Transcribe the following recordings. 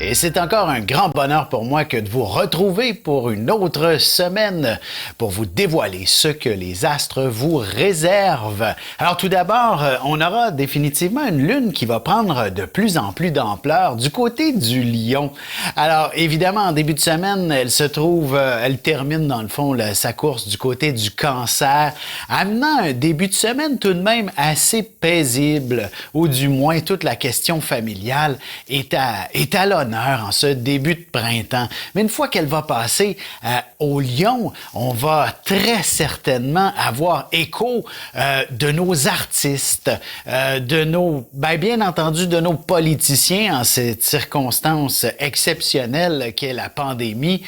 Et c'est encore un grand bonheur pour moi que de vous retrouver pour une autre semaine pour vous dévoiler ce que les astres vous réservent. Alors tout d'abord, on aura définitivement une lune qui va prendre de plus en plus d'ampleur du côté du Lion. Alors évidemment, en début de semaine, elle termine dans le fond sa course du côté du Cancer, amenant un début de semaine tout de même assez paisible, ou du moins toute la question familiale est à l'honneur en ce début de printemps. Mais une fois qu'elle va passer au Lion, on va très certainement avoir écho de nos artistes, bien entendu de nos politiciens en cette circonstance exceptionnelle qu'est la pandémie.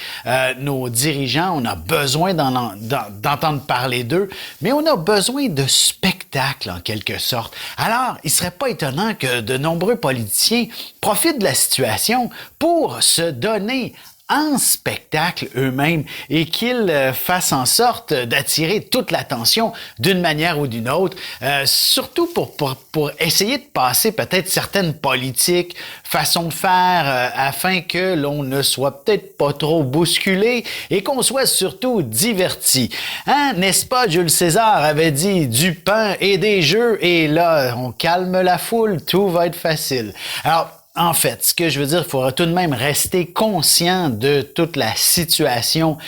Nos dirigeants, on a besoin d'entendre parler d'eux, mais on a besoin de spectacles en quelque sorte. Alors, il serait pas étonnant que de nombreux politiciens profitent de la situation pour se donner en spectacle eux-mêmes et qu'ils fassent en sorte d'attirer toute l'attention d'une manière ou d'une autre, surtout pour essayer de passer peut-être certaines politiques, façons de faire, afin que l'on ne soit peut-être pas trop bousculé et qu'on soit surtout diverti. Hein? N'est-ce pas, Jules César avait dit du pain et des jeux, et là, on calme la foule, tout va être facile. Alors, en fait, ce que je veux dire, il faudra tout de même rester conscient de toute la situation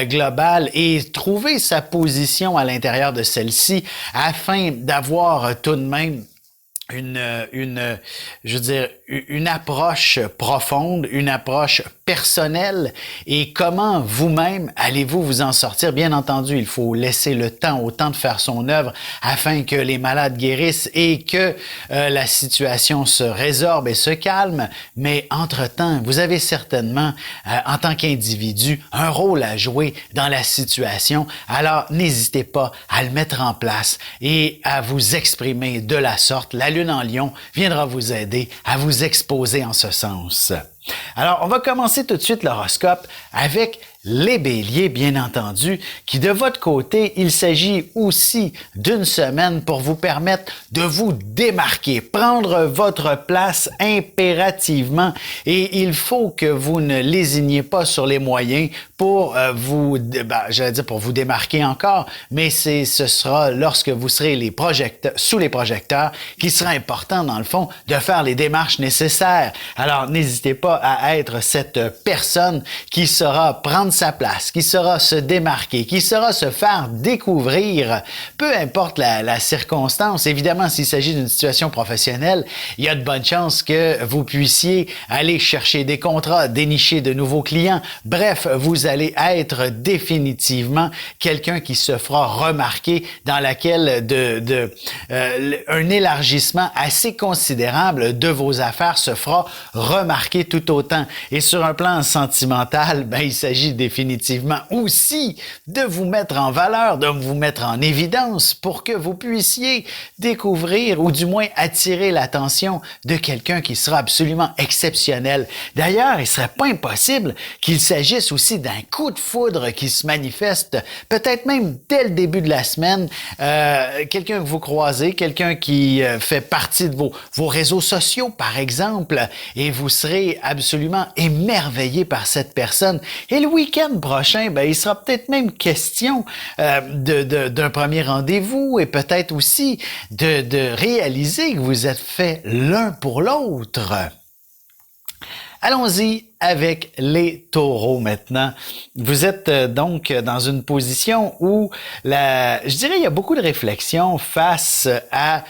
globale et trouver sa position à l'intérieur de celle-ci afin d'avoir tout de même une approche profonde, une approche personnelle, et comment vous-même allez-vous vous en sortir. Bien entendu, il faut laisser le temps au temps de faire son œuvre afin que les malades guérissent et que la situation se résorbe et se calme, mais entre-temps, vous avez certainement, en tant qu'individu, un rôle à jouer dans la situation. Alors, n'hésitez pas à le mettre en place et à vous exprimer de la sorte. La Lune en Lion viendra vous aider à vous exposer en ce sens. Alors, on va commencer tout de suite l'horoscope avec les béliers, bien entendu, qui de votre côté, il s'agit aussi d'une semaine pour vous permettre de vous démarquer, prendre votre place impérativement, et il faut que vous ne lésiniez pas sur les moyens pour pour vous démarquer encore, mais ce sera lorsque vous serez sous les projecteurs qu'il sera important, dans le fond, de faire les démarches nécessaires. Alors, n'hésitez pas à être cette personne qui saura prendre sa place, qui saura se démarquer, qui saura se faire découvrir, peu importe la circonstance. Évidemment, s'il s'agit d'une situation professionnelle, il y a de bonnes chances que vous puissiez aller chercher des contrats, dénicher de nouveaux clients. Bref, vous allez être définitivement quelqu'un qui se fera remarquer, dans laquelle un élargissement assez considérable de vos affaires se fera remarquer tout autant. Et sur un plan sentimental, il s'agit définitivement aussi de vous mettre en valeur, de vous mettre en évidence pour que vous puissiez découvrir ou du moins attirer l'attention de quelqu'un qui sera absolument exceptionnel. D'ailleurs, il ne serait pas impossible qu'il s'agisse aussi d'un coup de foudre qui se manifeste peut-être même dès le début de la semaine. Quelqu'un que vous croisez, quelqu'un qui fait partie de vos réseaux sociaux, par exemple, et vous serez absolument émerveillé par cette personne. Et le week-end prochain, il sera peut-être même question d'un premier rendez-vous, et peut-être aussi de réaliser que vous êtes faits l'un pour l'autre. Allons-y avec les taureaux maintenant. Vous êtes donc dans une position où il y a beaucoup de réflexion face à,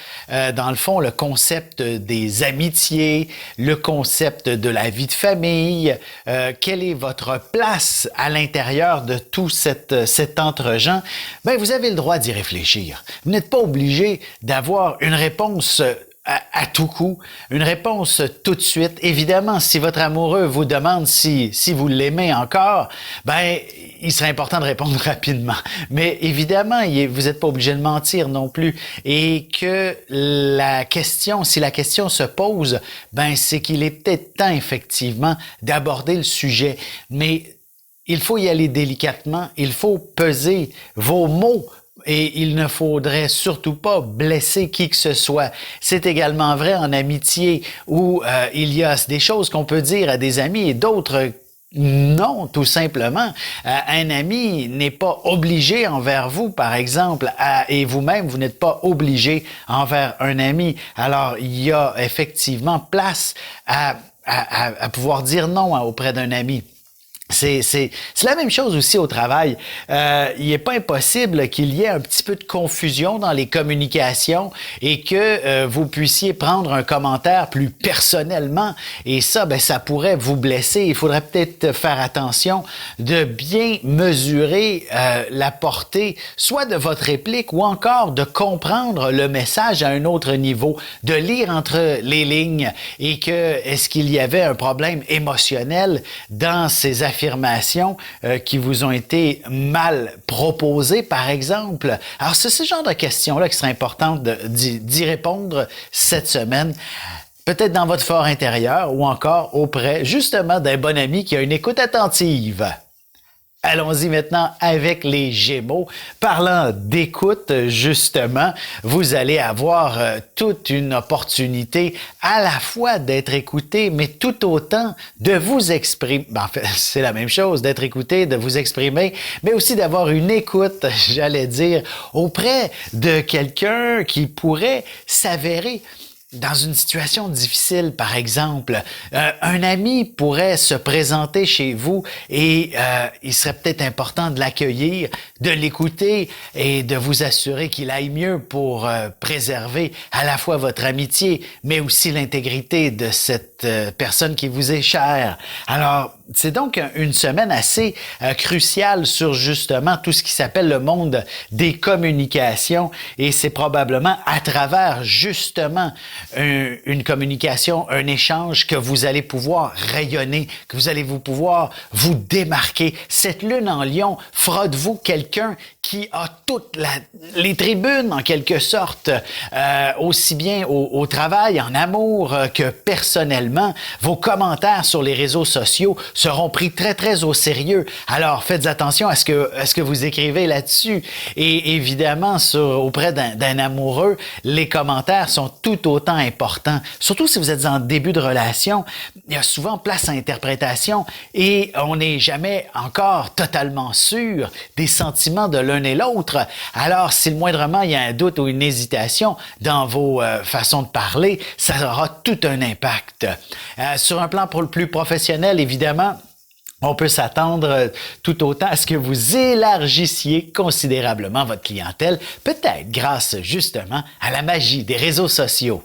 dans le fond, le concept des amitiés, le concept de la vie de famille. Quelle est votre place à l'intérieur de tout cet entre-gens? Vous avez le droit d'y réfléchir. Vous n'êtes pas obligé d'avoir une réponse à tout coup, une réponse tout de suite. Évidemment, si votre amoureux vous demande si vous l'aimez encore, il serait important de répondre rapidement. Mais évidemment, vous n'êtes pas obligé de mentir non plus. Et que si la question se pose, c'est qu'il est peut-être temps, effectivement, d'aborder le sujet. Mais il faut y aller délicatement, il faut peser vos mots et il ne faudrait surtout pas blesser qui que ce soit. C'est également vrai en amitié où il y a des choses qu'on peut dire à des amis et d'autres non, tout simplement. Un ami n'est pas obligé envers vous, par exemple, et vous-même, vous n'êtes pas obligé envers un ami. Alors, il y a effectivement place à pouvoir dire non auprès d'un ami. C'est la même chose aussi au travail. Il n'est pas impossible qu'il y ait un petit peu de confusion dans les communications et que vous puissiez prendre un commentaire plus personnellement. Et ça, ça pourrait vous blesser. Il faudrait peut-être faire attention de bien mesurer la portée, soit de votre réplique ou encore de comprendre le message à un autre niveau, de lire entre les lignes et que est-ce qu'il y avait un problème émotionnel dans ces affirmations qui vous ont été mal proposées, par exemple. Alors, c'est ce genre de questions-là qui serait important d'y répondre cette semaine. Peut-être dans votre fort intérieur ou encore auprès, justement, d'un bon ami qui a une écoute attentive. Allons-y maintenant avec les Gémeaux. Parlant d'écoute, justement, vous allez avoir toute une opportunité à la fois d'être écouté, mais tout autant de vous exprimer. En fait, c'est la même chose, d'être écouté, de vous exprimer, mais aussi d'avoir une écoute, j'allais dire, auprès de quelqu'un qui pourrait s'avérer dans une situation difficile, par exemple, un ami pourrait se présenter chez vous et il serait peut-être important de l'accueillir, de l'écouter et de vous assurer qu'il aille mieux pour préserver à la fois votre amitié, mais aussi l'intégrité de cette personne qui vous est chère. Alors, c'est donc une semaine assez cruciale sur justement tout ce qui s'appelle le monde des communications et c'est probablement à travers justement une communication, un échange que vous allez pouvoir rayonner, que vous allez pouvoir vous démarquer. Cette lune en lion fera de vous quelqu'un qui a toutes les tribunes en quelque sorte, aussi bien au travail, en amour que personnellement. Vos commentaires sur les réseaux sociaux seront pris très, très au sérieux. Alors, faites attention à ce que vous écrivez là-dessus. Et évidemment, auprès d'un amoureux, les commentaires sont tout autant importants. Surtout si vous êtes en début de relation, il y a souvent place à interprétation et on n'est jamais encore totalement sûr des sentiments de l'un et l'autre. Alors, si le moindrement il y a un doute ou une hésitation dans vos façons de parler, ça aura tout un impact. Sur un plan pour le plus professionnel, évidemment, on peut s'attendre tout autant à ce que vous élargissiez considérablement votre clientèle, peut-être grâce justement à la magie des réseaux sociaux.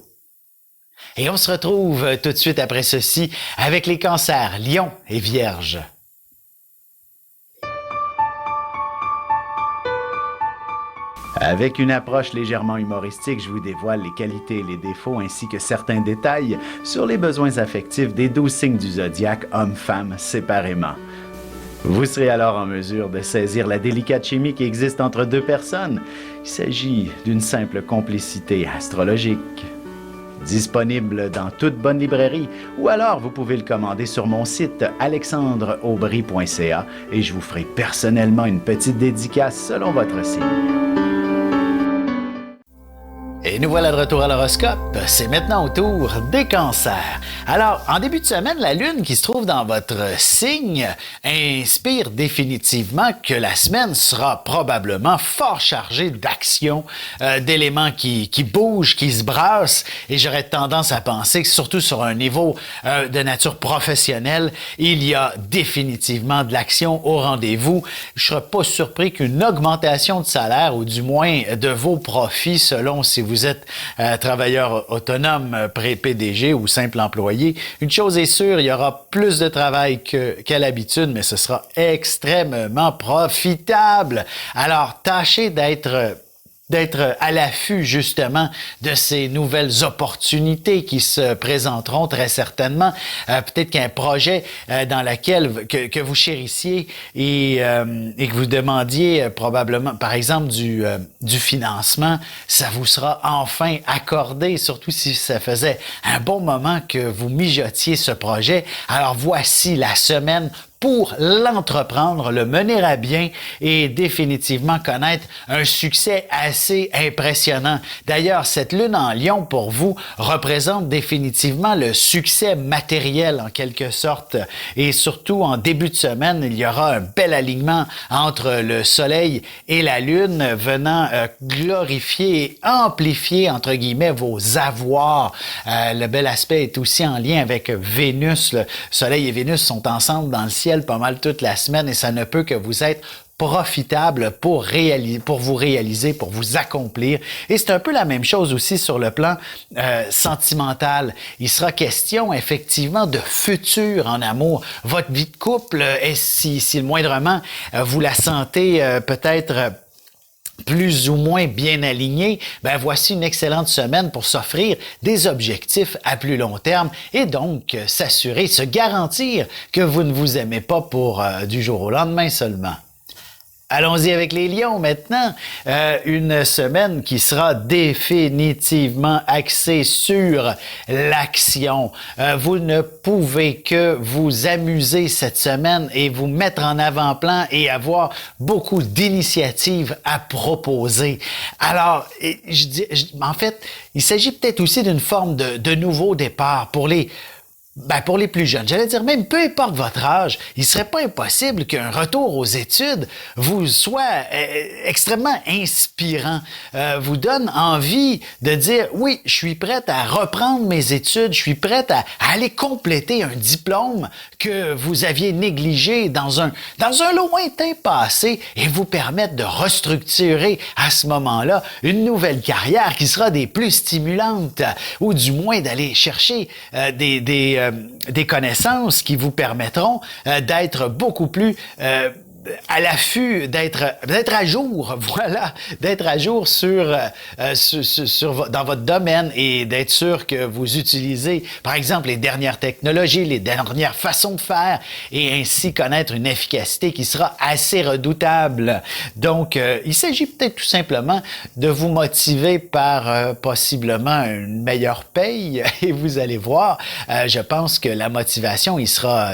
Et on se retrouve tout de suite après ceci avec les cancers, Lion et Vierge. Avec une approche légèrement humoristique, je vous dévoile les qualités et les défauts ainsi que certains détails sur les besoins affectifs des 12 signes du zodiaque, hommes-femmes, séparément. Vous serez alors en mesure de saisir la délicate chimie qui existe entre deux personnes. Il s'agit d'une simple complicité astrologique. Disponible dans toute bonne librairie ou alors vous pouvez le commander sur mon site alexandreaubry.ca et je vous ferai personnellement une petite dédicace selon votre signe. Et nous voilà de retour à l'horoscope. C'est maintenant au tour des cancers. Alors, en début de semaine, la Lune qui se trouve dans votre signe inspire définitivement que la semaine sera probablement fort chargée d'actions, d'éléments qui bougent, qui se brassent. Et j'aurais tendance à penser que surtout sur un niveau de nature professionnelle, il y a définitivement de l'action au rendez-vous. Je ne serais pas surpris qu'une augmentation de salaire ou du moins de vos profits selon si vous êtes travailleur autonome, pré-PDG ou simple employé. Une chose est sûre, il y aura plus de travail qu'à l'habitude, mais ce sera extrêmement profitable. Alors, tâchez d'être à l'affût justement de ces nouvelles opportunités qui se présenteront très certainement. Peut-être qu'un projet dans lequel que vous chérissiez et que vous demandiez probablement, par exemple, du financement, ça vous sera enfin accordé, surtout si ça faisait un bon moment que vous mijotiez ce projet. Alors voici la semaine pour l'entreprendre, le mener à bien et définitivement connaître un succès assez impressionnant. D'ailleurs, cette lune en Lion pour vous représente définitivement le succès matériel en quelque sorte. Et surtout en début de semaine, il y aura un bel alignement entre le Soleil et la Lune venant glorifier et amplifier entre guillemets vos avoirs. Le bel aspect est aussi en lien avec Vénus. Le Soleil et Vénus sont ensemble dans le ciel pas mal toute la semaine et ça ne peut que vous être profitable pour vous réaliser, pour vous accomplir. Et c'est un peu la même chose aussi sur le plan sentimental. Il sera question effectivement de futur en amour. Votre vie de couple, si moindrement vous la sentez peut-être plus ou moins bien aligné, ben voici une excellente semaine pour s'offrir des objectifs à plus long terme et donc s'assurer, se garantir que vous ne vous aimez pas pour du jour au lendemain seulement. Allons-y avec les lions maintenant. Une semaine qui sera définitivement axée sur l'action. Vous ne pouvez que vous amuser cette semaine et vous mettre en avant-plan et avoir beaucoup d'initiatives à proposer. Alors, en fait, il s'agit peut-être aussi d'une forme de nouveau départ pour les plus jeunes, j'allais dire même peu importe votre âge, il serait pas impossible qu'un retour aux études vous soit extrêmement inspirant, vous donne envie de dire oui, je suis prête à reprendre mes études, je suis prête à aller compléter un diplôme que vous aviez négligé dans un lointain passé et vous permettre de restructurer à ce moment-là une nouvelle carrière qui sera des plus stimulantes ou du moins d'aller chercher des connaissances qui vous permettront d'être beaucoup plus à l'affût, d'être à jour, voilà, d'être à jour dans votre domaine et d'être sûr que vous utilisez, par exemple, les dernières technologies, les dernières façons de faire et ainsi connaître une efficacité qui sera assez redoutable. Donc, il s'agit peut-être tout simplement de vous motiver par possiblement une meilleure paye et vous allez voir, je pense que la motivation, il sera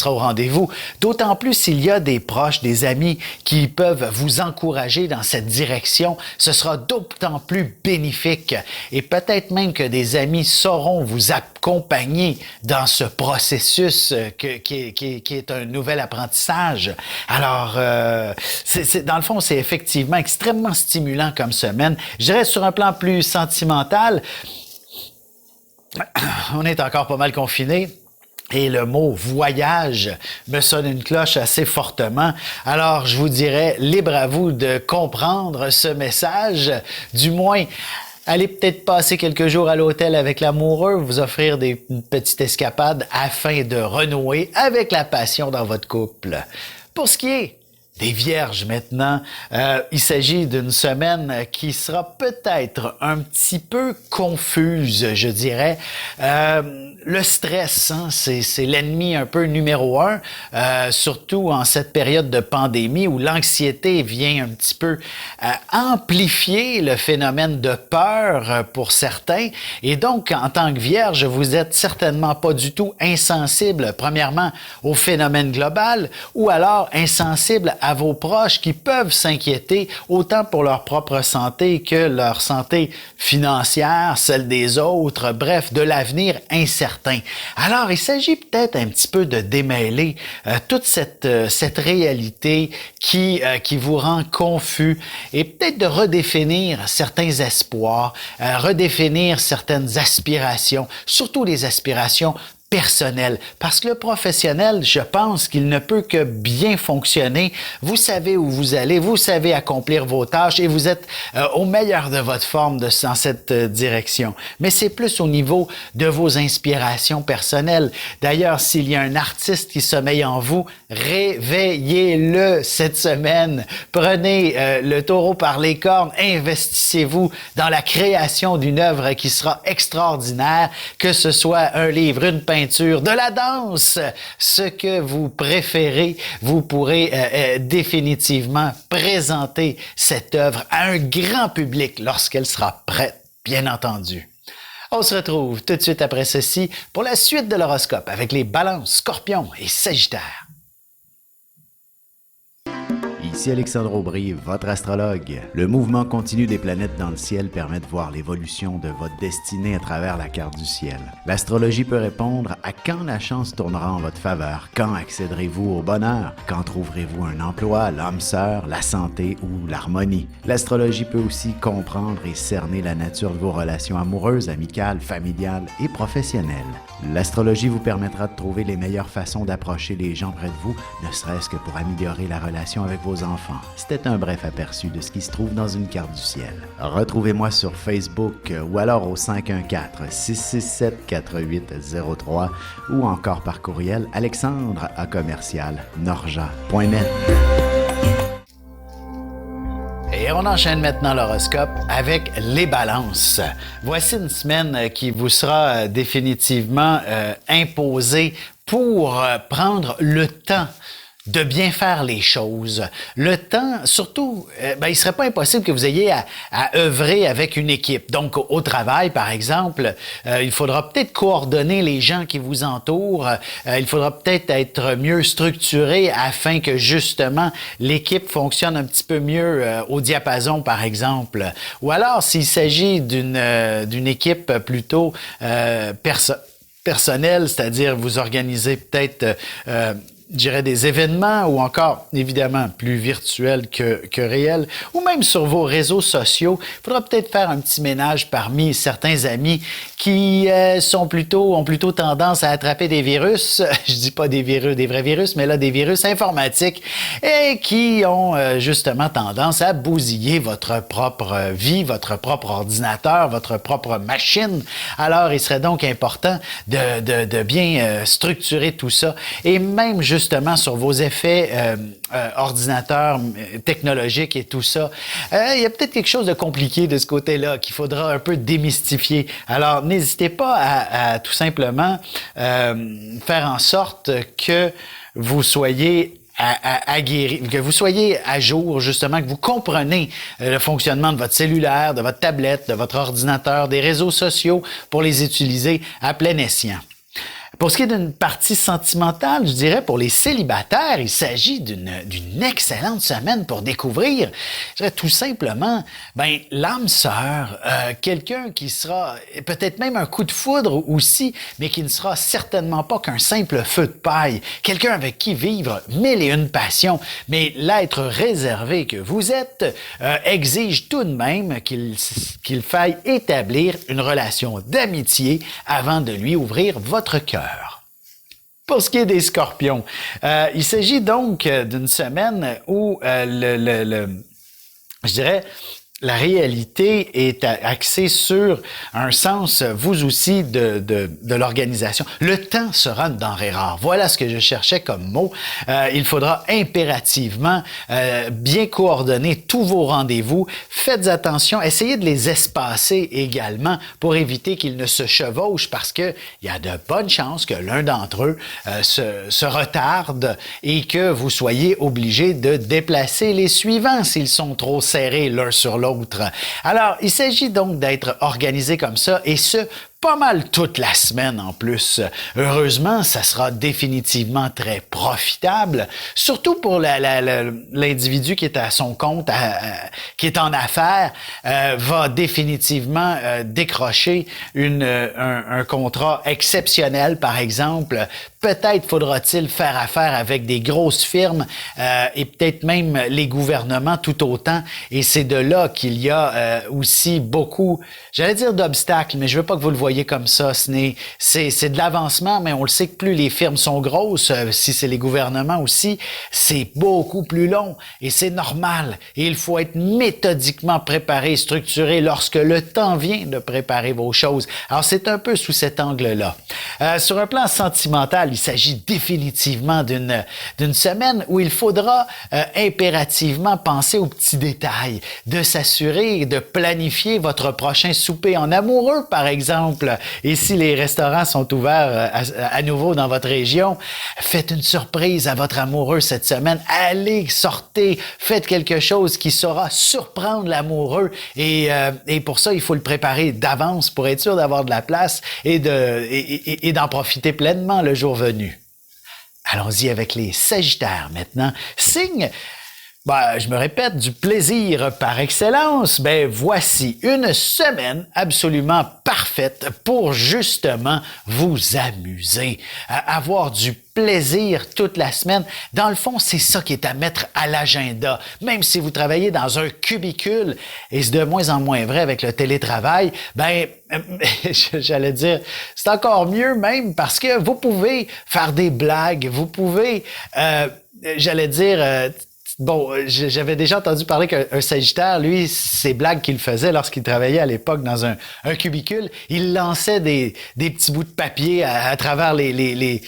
au rendez-vous. D'autant plus s'il y a des proches, des amis qui peuvent vous encourager dans cette direction, ce sera d'autant plus bénéfique et peut-être même que des amis sauront vous accompagner dans ce processus qui est un nouvel apprentissage. Alors, dans le fond, c'est effectivement extrêmement stimulant comme semaine. Je dirais sur un plan plus sentimental, on est encore pas mal confinés. Et le mot voyage me sonne une cloche assez fortement. Alors, je vous dirais, libre à vous de comprendre ce message. Du moins, allez peut-être passer quelques jours à l'hôtel avec l'amoureux, vous offrir une petite escapade afin de renouer avec la passion dans votre couple. Pour ce qui est des vierges maintenant, il s'agit d'une semaine qui sera peut-être un petit peu confuse, je dirais. Le stress, hein, c'est l'ennemi un peu numéro un, surtout en cette période de pandémie où l'anxiété vient un petit peu amplifier le phénomène de peur pour certains. Et donc, en tant que vierge, vous êtes certainement pas du tout insensible, premièrement, au phénomène global ou alors insensible à vos proches qui peuvent s'inquiéter autant pour leur propre santé que leur santé financière, celle des autres, bref, de l'avenir incertain. Alors, il s'agit peut-être un petit peu de démêler toute cette réalité qui vous rend confus et peut-être de redéfinir certains espoirs, redéfinir certaines aspirations, surtout les aspirations personnel. Parce que le professionnel, je pense qu'il ne peut que bien fonctionner. Vous savez où vous allez, vous savez accomplir vos tâches et vous êtes au meilleur de votre forme dans cette direction. Mais c'est plus au niveau de vos inspirations personnelles. D'ailleurs, s'il y a un artiste qui sommeille en vous, réveillez-le cette semaine. Prenez le taureau par les cornes, investissez-vous dans la création d'une œuvre qui sera extraordinaire, que ce soit un livre, une peinture, de la danse, ce que vous préférez, vous pourrez définitivement présenter cette œuvre à un grand public lorsqu'elle sera prête, bien entendu. On se retrouve tout de suite après ceci pour la suite de l'horoscope avec les balances, scorpions et sagittaires. Ici Alexandre Aubry, votre astrologue. Le mouvement continu des planètes dans le ciel permet de voir l'évolution de votre destinée à travers la carte du ciel. L'astrologie peut répondre à quand la chance tournera en votre faveur, quand accéderez-vous au bonheur, quand trouverez-vous un emploi, l'âme sœur, la santé ou l'harmonie. L'astrologie peut aussi comprendre et cerner la nature de vos relations amoureuses, amicales, familiales et professionnelles. L'astrologie vous permettra de trouver les meilleures façons d'approcher les gens près de vous, ne serait-ce que pour améliorer la relation avec vos enfants. C'était un bref aperçu de ce qui se trouve dans une carte du ciel. Retrouvez-moi sur Facebook ou alors au 514-667-4803 ou encore par courriel alexandre@norja.net. Et on enchaîne maintenant l'horoscope avec les balances. Voici une semaine qui vous sera définitivement imposée pour prendre le temps de bien faire les choses. Le temps, surtout, il ne serait pas impossible que vous ayez à œuvrer avec une équipe. Donc, au travail, par exemple, il faudra peut-être coordonner les gens qui vous entourent. Il faudra peut-être être mieux structuré afin que, justement, l'équipe fonctionne un petit peu mieux au diapason, par exemple. Ou alors, s'il s'agit d'une équipe plutôt personnelle, c'est-à-dire vous organisez peut-être je dirais des événements ou encore, évidemment, plus virtuels que réels, ou même sur vos réseaux sociaux, il faudra peut-être faire un petit ménage parmi certains amis qui ont plutôt tendance à attraper des virus, je dis pas des vrais virus, mais là des virus informatiques, et qui ont justement tendance à bousiller votre propre vie, votre propre ordinateur, votre propre machine. Alors, il serait donc important de bien structurer tout ça, et même justement sur vos effets ordinateurs, technologiques et tout ça. Il y a peut-être quelque chose de compliqué de ce côté-là qu'il faudra un peu démystifier. Alors, n'hésitez pas à tout simplement faire en sorte que vous soyez que vous soyez à jour, justement, que vous comprenez le fonctionnement de votre cellulaire, de votre tablette, de votre ordinateur, des réseaux sociaux pour les utiliser à plein escient. Pour ce qui est d'une partie sentimentale, je dirais pour les célibataires, il s'agit d'une excellente semaine pour découvrir, je dirais tout simplement, l'âme sœur, quelqu'un qui sera peut-être même un coup de foudre aussi, mais qui ne sera certainement pas qu'un simple feu de paille, quelqu'un avec qui vivre mille et une passions, mais l'être réservé que vous êtes exige tout de même qu'il faille établir une relation d'amitié avant de lui ouvrir votre cœur. Pour ce qui est des scorpions, il s'agit donc d'une semaine où je dirais, la réalité est axée sur un sens, vous aussi, de l'organisation. Le temps sera une denrée rare. Voilà ce que je cherchais comme mot. Il faudra impérativement bien coordonner tous vos rendez-vous. Faites attention, essayez de les espacer également pour éviter qu'ils ne se chevauchent parce que il y a de bonnes chances que l'un d'entre eux se retarde et que vous soyez obligé de déplacer les suivants s'ils sont trop serrés l'un sur l'autre. Alors, il s'agit donc d'être organisé comme ça, et ce, pas mal toute la semaine en plus. Heureusement, ça sera définitivement très profitable, surtout pour l'individu qui est à son compte, qui est en affaires, va définitivement décrocher un contrat exceptionnel, par exemple. Peut-être faudra-t-il faire affaire avec des grosses firmes et peut-être même les gouvernements tout autant. Et c'est de là qu'il y a aussi beaucoup, j'allais dire d'obstacles, mais je veux pas que vous le voyiez comme ça. C'est de l'avancement, mais on le sait que plus les firmes sont grosses, si c'est les gouvernements aussi, c'est beaucoup plus long et c'est normal. Et il faut être méthodiquement préparé, structuré lorsque le temps vient de préparer vos choses. Alors, c'est un peu sous cet angle-là. Sur un plan sentimental, il s'agit définitivement d'une semaine où il faudra impérativement penser aux petits détails, de s'assurer de planifier votre prochain souper en amoureux, par exemple. Et si les restaurants sont ouverts à nouveau dans votre région, faites une surprise à votre amoureux cette semaine. Allez, sortez, faites quelque chose qui saura surprendre l'amoureux. Et pour ça, il faut le préparer d'avance pour être sûr d'avoir de la place et d'en profiter pleinement le jour venu. Allons-y avec les Sagittaires maintenant. Signe Je me répète, du plaisir par excellence. Voici une semaine absolument parfaite pour justement vous amuser, avoir du plaisir toute la semaine. Dans le fond, c'est ça qui est à mettre à l'agenda. Même si vous travaillez dans un cubicule, et c'est de moins en moins vrai avec le télétravail, j'allais dire, c'est encore mieux même parce que vous pouvez faire des blagues, vous pouvez, j'avais déjà entendu parler qu'un Sagittaire, lui, ses blagues qu'il faisait lorsqu'il travaillait à l'époque dans un cubicule, il lançait des petits bouts de papier à travers les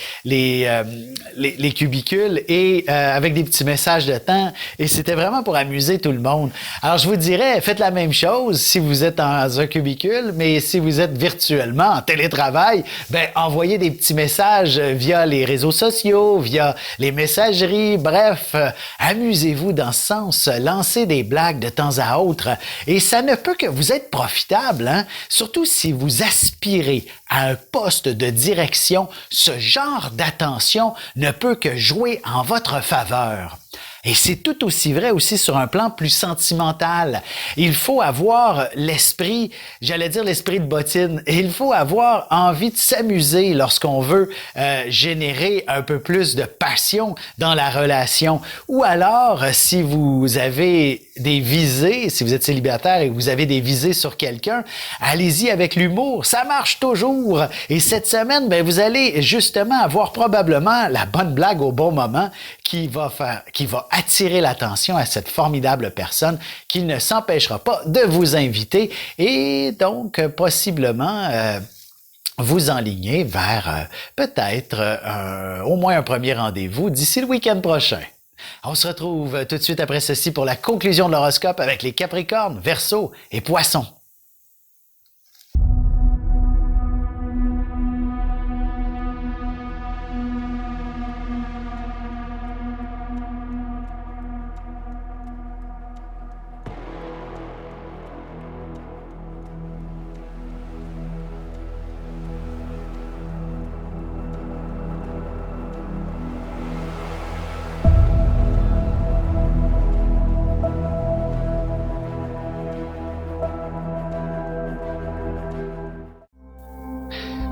cubicules et avec des petits messages de temps. Et c'était vraiment pour amuser tout le monde. Alors, je vous dirais, faites la même chose si vous êtes dans un cubicule, mais si vous êtes virtuellement en télétravail, envoyez des petits messages via les réseaux sociaux, via les messageries, bref, amusez-vous dans ce sens, lancez des blagues de temps à autre et ça ne peut que vous être profitable, hein? Surtout si vous aspirez à un poste de direction, ce genre d'attention ne peut que jouer en votre faveur. Et c'est tout aussi vrai aussi sur un plan plus sentimental. Il faut avoir l'esprit, j'allais dire l'esprit de bottine, et il faut avoir envie de s'amuser lorsqu'on veut générer un peu plus de passion dans la relation. Ou alors, si vous avez des visées, si vous êtes célibataire et vous avez des visées sur quelqu'un, allez-y avec l'humour, ça marche toujours. Et cette semaine, vous allez justement avoir probablement la bonne blague au bon moment qui va attirer l'attention à cette formidable personne qui ne s'empêchera pas de vous inviter et donc possiblement vous enligner vers peut-être au moins un premier rendez-vous d'ici le week-end prochain. On se retrouve tout de suite après ceci pour la conclusion de l'horoscope avec les Capricornes, Verseaux et Poissons.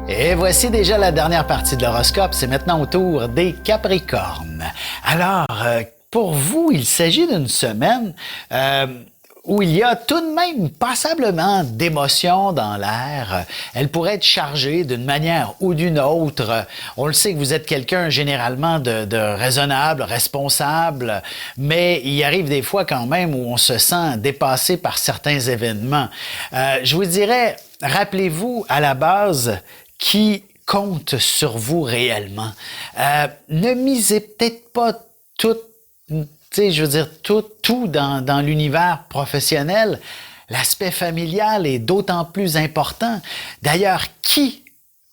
Et voici déjà la dernière partie de l'horoscope. C'est maintenant au tour des Capricornes. Alors, pour vous, il s'agit d'une semaine où il y a tout de même passablement d'émotions dans l'air. Elle pourrait être chargée d'une manière ou d'une autre. On le sait que vous êtes quelqu'un généralement de raisonnable, responsable, mais il arrive des fois quand même où on se sent dépassé par certains événements. Je vous dirais, rappelez-vous à la base qui compte sur vous réellement. Ne misez peut-être pas tout dans l'univers professionnel. L'aspect familial est d'autant plus important. D'ailleurs, qui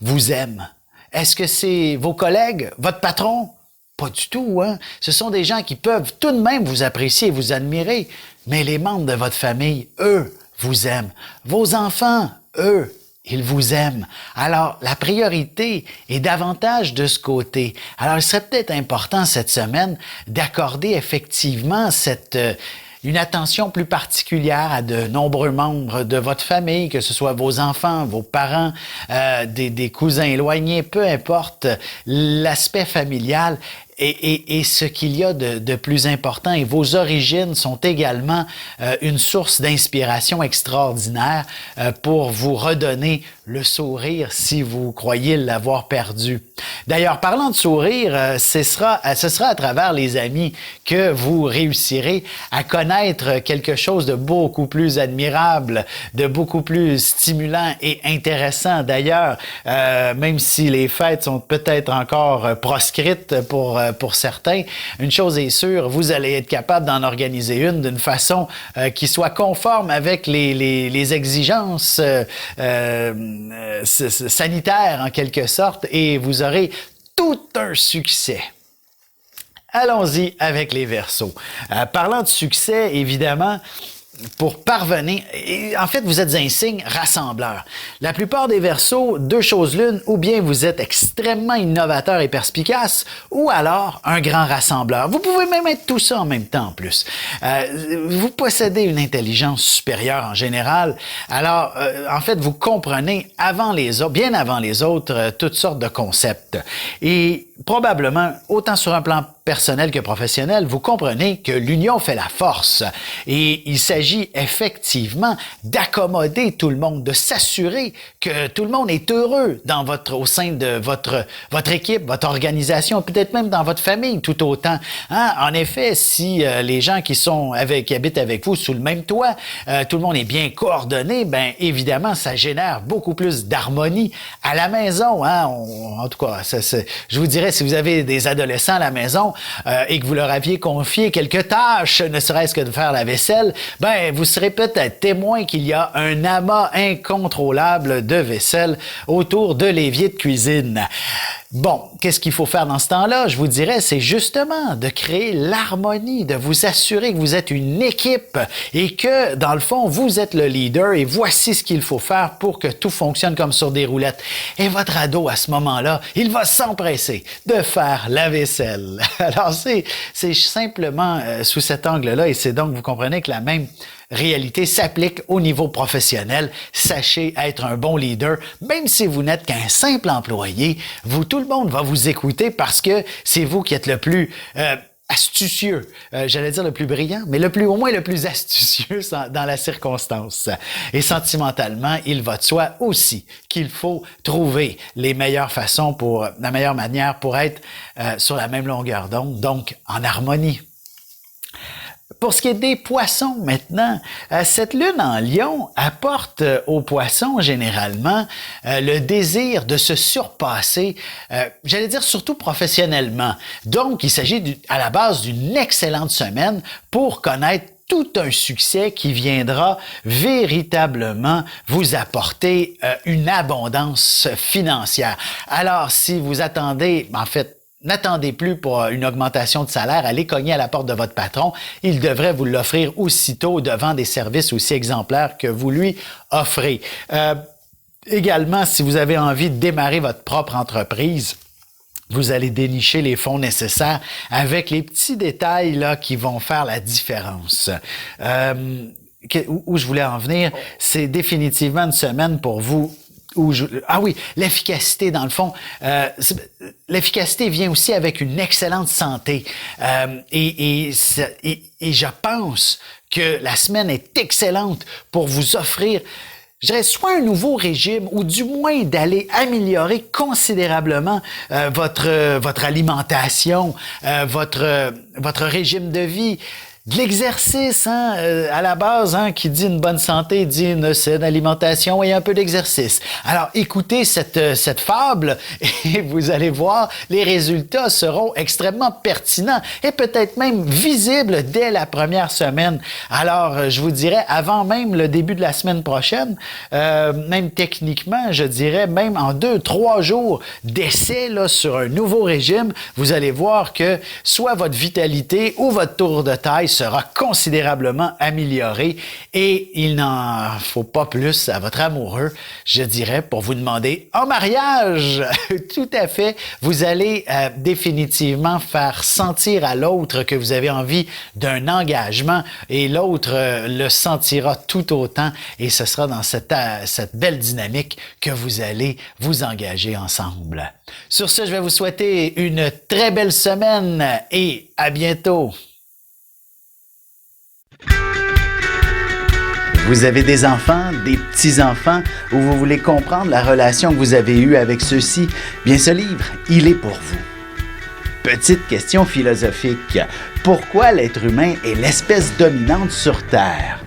vous aime? Est-ce que c'est vos collègues, votre patron? Pas du tout, hein? Ce sont des gens qui peuvent tout de même vous apprécier et vous admirer, mais les membres de votre famille, eux, vous aiment. Vos enfants, eux, ils vous aiment. Alors, la priorité est davantage de ce côté. Alors, il serait peut-être important cette semaine d'accorder effectivement une attention plus particulière à de nombreux membres de votre famille, que ce soit vos enfants, vos parents, des cousins éloignés, peu importe, l'aspect familial et ce qu'il y a de plus important. Et vos origines sont également une source d'inspiration extraordinaire pour vous redonner le sourire si vous croyez l'avoir perdu. D'ailleurs, parlant de sourire, ce sera à travers les amis que vous réussirez à connaître quelque chose de beaucoup plus admirable, de beaucoup plus stimulant et intéressant. D'ailleurs, même si les fêtes sont peut-être encore proscrites pour certains, une chose est sûre, vous allez être capable d'en organiser une d'une façon qui soit conforme avec les exigences sanitaire en quelque sorte et vous aurez tout un succès. Allons-y avec les Verseaux. Parlant de succès, évidemment, pour parvenir, et en fait, vous êtes un signe rassembleur. La plupart des Verseaux, deux choses l'une, ou bien vous êtes extrêmement innovateur et perspicace, ou alors un grand rassembleur. Vous pouvez même être tout ça en même temps en plus. Vous possédez une intelligence supérieure en général, alors en fait, vous comprenez avant les autres, bien avant les autres, toutes sortes de concepts. Et probablement, autant sur un plan personnel que professionnel, vous comprenez que l'union fait la force. Et il s'agit effectivement d'accommoder tout le monde, de s'assurer que tout le monde est heureux au sein de votre équipe, votre organisation, peut-être même dans votre famille tout autant. Hein? En effet, si les gens qui habitent avec vous sous le même toit, tout le monde est bien coordonné, ben évidemment, ça génère beaucoup plus d'harmonie à la maison. Hein? En tout cas, je vous dirais, si vous avez des adolescents à la maison et que vous leur aviez confié quelques tâches, ne serait-ce que de faire la vaisselle, ben vous serez peut-être témoin qu'il y a un amas incontrôlable de vaisselle autour de l'évier de cuisine. Bon, qu'est-ce qu'il faut faire dans ce temps-là? Je vous dirais, c'est justement de créer l'harmonie, de vous assurer que vous êtes une équipe et que, dans le fond, vous êtes le leader et voici ce qu'il faut faire pour que tout fonctionne comme sur des roulettes. Et votre ado, à ce moment-là, il va s'empresser de faire la vaisselle. Alors, c'est simplement sous cet angle-là et c'est donc, vous comprenez que la même réalité s'applique au niveau professionnel. Sachez être un bon leader, même si vous n'êtes qu'un simple employé. Tout le monde va vous écouter parce que c'est vous qui êtes le plus astucieux. J'allais dire le plus brillant, mais au moins le plus astucieux dans la circonstance. Et sentimentalement, il va de soi aussi qu'il faut trouver la meilleure manière pour être sur la même longueur d'onde, donc en harmonie. Pour ce qui est des poissons maintenant, cette lune en Lion apporte aux poissons généralement le désir de se surpasser, j'allais dire surtout professionnellement. Donc, il s'agit à la base d'une excellente semaine pour connaître tout un succès qui viendra véritablement vous apporter une abondance financière. Alors, si vous attendez, n'attendez plus pour une augmentation de salaire, allez cogner à la porte de votre patron. Il devrait vous l'offrir aussitôt devant des services aussi exemplaires que vous lui offrez. Également, si vous avez envie de démarrer votre propre entreprise, vous allez dénicher les fonds nécessaires avec les petits détails là qui vont faire la différence. Où je voulais en venir, c'est définitivement une semaine pour vous l'efficacité, dans le fond. L'efficacité vient aussi avec une excellente santé. Et je pense que la semaine est excellente pour vous offrir, je dirais, soit un nouveau régime ou du moins d'aller améliorer considérablement votre alimentation, votre régime de vie. De l'exercice, à la base, qui dit une bonne santé, dit une saine alimentation et un peu d'exercice. Alors, écoutez cette fable et vous allez voir, les résultats seront extrêmement pertinents et peut-être même visibles dès la première semaine. Alors, je vous dirais, avant même le début de la semaine prochaine, même techniquement, je dirais, même en 2-3 jours d'essai là, sur un nouveau régime, vous allez voir que soit votre vitalité ou votre tour de taille sera considérablement amélioré et il n'en faut pas plus à votre amoureux, je dirais, pour vous demander en mariage. Tout à fait. Vous allez définitivement faire sentir à l'autre que vous avez envie d'un engagement et l'autre le sentira tout autant et ce sera dans cette belle dynamique que vous allez vous engager ensemble. Sur ce, je vais vous souhaiter une très belle semaine et à bientôt. Vous avez des enfants, des petits-enfants, ou vous voulez comprendre la relation que vous avez eue avec ceux-ci? Bien, ce livre, il est pour vous. Petite question philosophique. Pourquoi l'être humain est l'espèce dominante sur Terre?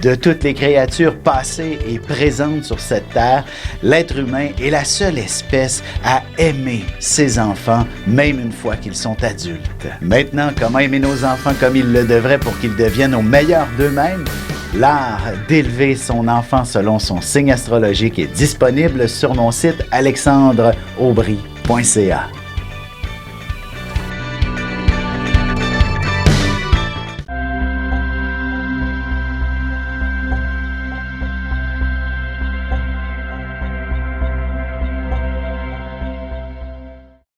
De toutes les créatures passées et présentes sur cette terre, l'être humain est la seule espèce à aimer ses enfants, même une fois qu'ils sont adultes. Maintenant, comment aimer nos enfants comme ils le devraient pour qu'ils deviennent au meilleur d'eux-mêmes? L'art d'élever son enfant selon son signe astrologique est disponible sur mon site alexandreaubry.ca.